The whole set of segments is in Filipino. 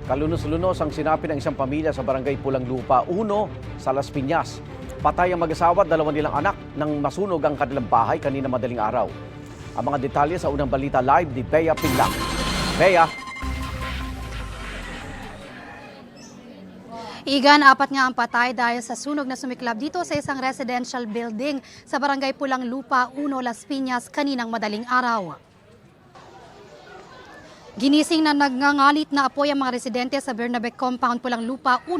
Kalunos-lunos ang sinapi ng isang pamilya sa barangay Pulang Lupa 1 sa Las Piñas. Patay ang mag-asawa at dalawa nilang anak nang masunog ang kanilang bahay kanina madaling araw. Ang mga detalye sa unang balita live ni Bea Pinlac. Bea. Igan, 4 nga ang patay dahil sa sunog na sumiklab dito sa isang residential building sa barangay Pulang Lupa 1, Las Piñas kaninang madaling araw. Ginising na nagngangalit na apoy ang mga residente sa Bernabe Compound Pulang Lupa 1,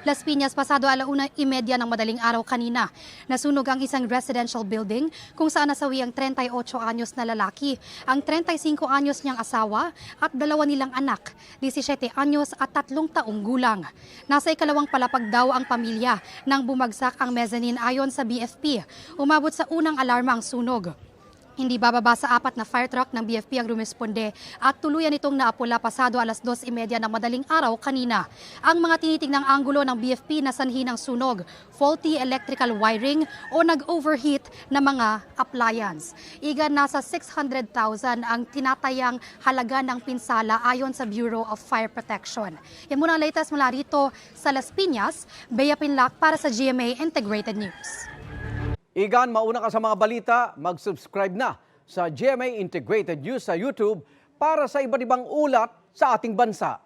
Las Piñas pasado 1:30 ng madaling araw kanina. Nasunog ang isang residential building kung saan nasawi ang 38 anyos na lalaki, ang 35 anyos niyang asawa at dalawa nilang anak, 17 anyos at 3 taong gulang. Nasa ikalawang palapag daw ang pamilya nang bumagsak ang mezzanine ayon sa BFP. Umabot sa unang alarma ang sunog. Hindi bababa sa 4 na fire truck ng BFP ang rumisponde at tuluyan itong naapula pasado 2:30 ng madaling araw kanina. Ang mga tinitingnang anggulo ng BFP na sanhi ng sunog, faulty electrical wiring o nag-overheat na mga appliance. Igan, nasa 600,000 ang tinatayang halaga ng pinsala ayon sa Bureau of Fire Protection. Yan muna ang latest mula rito sa Las Piñas. Bea Pinlac para sa GMA Integrated News. Igan, mauna ka sa mga balita, mag-subscribe na sa GMA Integrated News sa YouTube para sa iba't ibang ulat sa ating bansa.